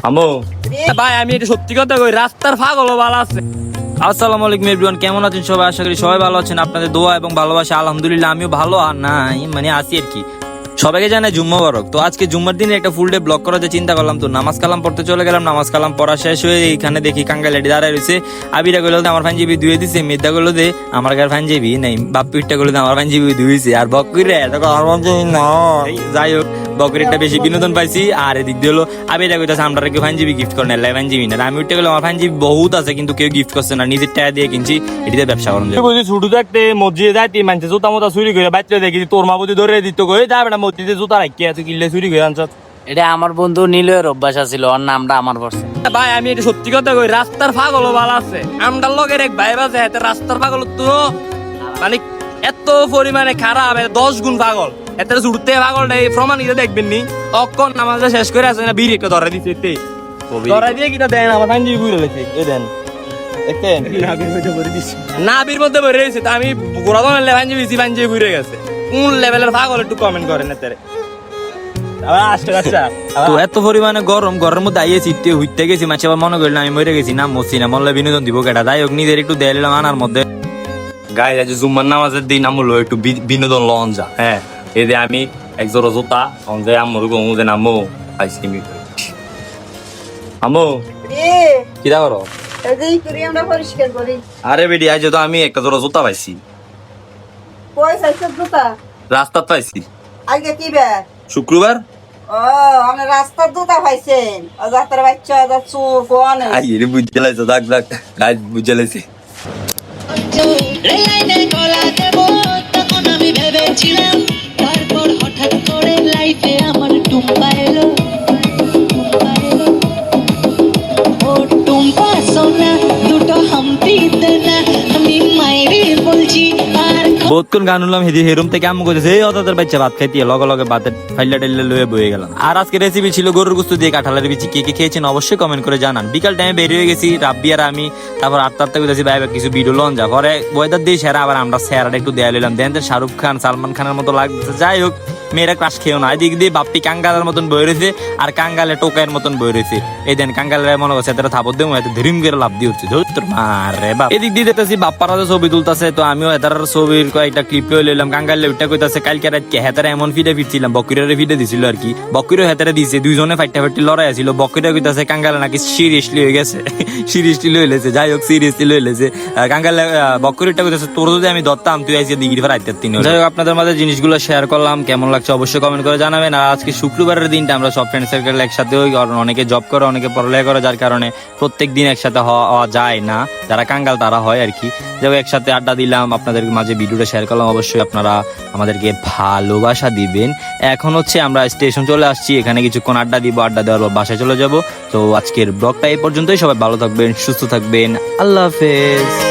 আমো ভাই আমি এটা সত্যি কথা কই, রাস্তার পাগল ভালো আছে। আসসালামু আলাইকুম এভরিওয়ান, কেমন আছেন সবাই? আশা করি সবাই ভালো আছেন। আপনাদের দোয়া এবং ভালোবাসা আলহামদুলিল্লাহ আমিও ভালো আর নাই মানে আছি আর কি। সবাইকে জানাই জুম্মা মুবারক। তো আজকে জুম্মার দিনে একটা ফুল ডে ব্লগ করার যে চিন্তা করলাম, তো নামাজ কালাম পড়তে চলে গেলাম। নামাজ কালাম পড়া শেষ হয়ে এইখানে দেখি কাঙ্গা লেডি দাঁড়ায় রয়েছে। আবিরা গেলো আমার ফাঞ্জিবি ধুয়ে দিছে, মেদা গেলো দে আমার গার ফাঞ্জিবি নেই, বাপ্পিটা গেলো আমার ফাঞ্জিবি ধুয়েছে। আর বকরি যাই হোক, বকরিটা বেশি বিনোদন পাইছি। আর এদিক দিয়ে হলো আবিরা কইতাছে আমরা কেউ ফাঞ্জিবি গিফট করে না, ফাঞ্জিবি না। আমি উঠতে গেলাম আমার ফাঞ্জিবি বহুত আছে কিন্তু কেউ গিফট করছে না, নিজের টাকা দিয়ে কিনছি। এটিতে ব্যবসা করেন ছোট থাকতে মসজিদে যাইতে মানছে জুতা মোতা চুরি করে বাচ্চা দেখি তোর মা বুঝি ধরে দিত কই যাবে না মসজিদে জুতা রাখি আছে কিনলে চুরি করে আনছ। এটা আমার বন্ধু নীলের অভ্যাস ছিল, ওর নামটা আমার পড়ছে। ভাই আমি এটা সত্যি কথা কই, রাস্তার পাগল ভালো আছে। আমটার লগের এক ভাই আছে এত রাস্তার পাগল তো মানে এত পরিমাণে খারাপ, 10 গুণ পাগল। এত ছুটতে পাগলটা এই প্রমাণ এটা দেখবেন নি। তখন নামাজটা শেষ করে আসে না বিড়ি একটা ধরা দিচ্ছে, ধরা দিয়ে কিনা দেন আমার ফাঞ্জি ঘুরে লেছে এ দেন দেখেন নাবির মধ্যে ভরে রয়েছে। তা আমি গোড়া ধরনের ফাঞ্জি ঘুরে গেছে। কোন লেভেলের পাগল একটু কমেন্ট করেন এতে। তো এত পরিমাণে গরম, ঘরের মধ্যে আইয়ে চিটতে হইতে গেছি, মাঝে আবার মনে করলাম আমি মরে গেছি, না মরছি না, মরলে বিনোদন দিব কেটা। যাই হোক নিজের একটু দেয় নিলাম আনার মধ্যে। গায়ে আজ জুম্মার নামাজের দিন আমলো একটু বিনোদন লন যা। হ্যাঁ এতে আমি এক জোড়া জুতা যে আমর গমু যে নামো আইসক্রিম আমো কিরা করো? আরে বেডি আজ তো আমি একটা জোড়া জুতা পাইছি, রাস্তাত পাইছি। আজকে কি বার? শুক্রবার। ও আমরা রাস্তার দুটা পাইছেন যাত্রা বাচ্চা যাচ্ছু কোন আই রে বুঝতে লাইছো দাগ দাগ গাছ বুঝতে লাইছে। রেলাইনে গলা দেব তখন আমি ভেবেছিলাম, তারপর হঠাৎ করে লাইফে আমার টুম্পা এলো। ও টুম্পা সোনা দুটো হাম্পি দেনা, আমি মাইরে বলছি আর বহুতক্ষণ গান উঠলাম হেদি হেরুম থেকে আম্মু কইতেছে এই অতাদের বাচ্চা ভাত খাইতে লগে লগে ভাতের ফাইলা টাইলা লয়ে বয়ে গেলাম। আর আজকে রেসিপি ছিল গরুর গোশত দিয়ে কাঁঠালের বিচি। কে কে খেয়েছেন অবশ্যই কমেন্ট করে জানান। বিকাল টাইমে বের হয়ে গেছি রাব্বি আর আমি, তারপর আটটা কইতেছি ভাই কিছু ভিডিও লন যা পরে ওয়েদার দিয়ে সেরা আবার আমরা সেরাটা একটু দেয়া লইলাম। দেন শাহরুখ খান সালমান খানের মতো লাগতেছে। যাই হোক মেয়েরা ক্রাশ খেয়েও না। এদিক দিয়ে বাপ্পি কাঙ্গালের মতন বয়ে রয়েছে আর কাঙ্গালে টোকাইয়ের মতন বয়ে রয়েছে। এই দেন কাঙ্গালের মনে করছে এদের থাপর দেবো এত ধরিম করে লাভ দিয়ে উঠছে ধর মারে বাপ। এদিক দিয়ে দেখতেছি বাপ্পারা ছবি তুলতেছে, তো আমিও এদের ছবির কয়েকটা ক্লিপ লইলাম। কাঙ্গালে ওইটা কইতাছে কালকে রাতকে হেতারে এমন ফিডে ফিরছিলাম, বকরিরে ফিডে দিছিল আর কি। বকরিও হেতারে দিছে, দুইজনে ফাইটা ফাইটি লড়াই আছিল। বকরিরা কইতাছে কাঙ্গালে নাকি সিরিয়াসলি হয়ে গেছে, সিরিয়াসলি লইলেছে। যাই হোক সিরিয়াসলি লইলেছে। কাঙ্গালে বকরিটা কইতাছে তোর যদি আমি ধরতাম তুই আইসে দিগির ফের আইতে তিন। যাই হোক আপনাদের মাঝে জিনিসগুলো শেয়ার করলাম, কেমন লাগছে অবশ্যই কমেন্ট করে জানাবেন। আর আজকে শুক্রবারের দিনটা আমরা সব ফ্রেন্ড সার্কেল একসাথে হই, অনেকে জব করে অনেকে পড়ালেখা করে, যার কারণে প্রত্যেক দিন একসাথে হওয়া যায় না। যারা কাঙ্গাল তারা হয় আর কি। যাই হোক একসাথে আড্ডা দিলাম, আপনাদের মাঝে ভিডিওটা শেয়ার করলাম। অবশ্যই আপনারা আমাদেরকে ভালোবাসা দিবেন। এখন হচ্ছে আমরা স্টেশন চলে আসছি, এখানে কিছুক্ষণ আড্ডা দিব, আড্ডা দেওয়ার পর বাসায় চলে যাব। তো আজকের ব্লগটা এই পর্যন্তই। সবাই ভালো থাকবেন, সুস্থ থাকবেন, আল্লাহ হাফেজ।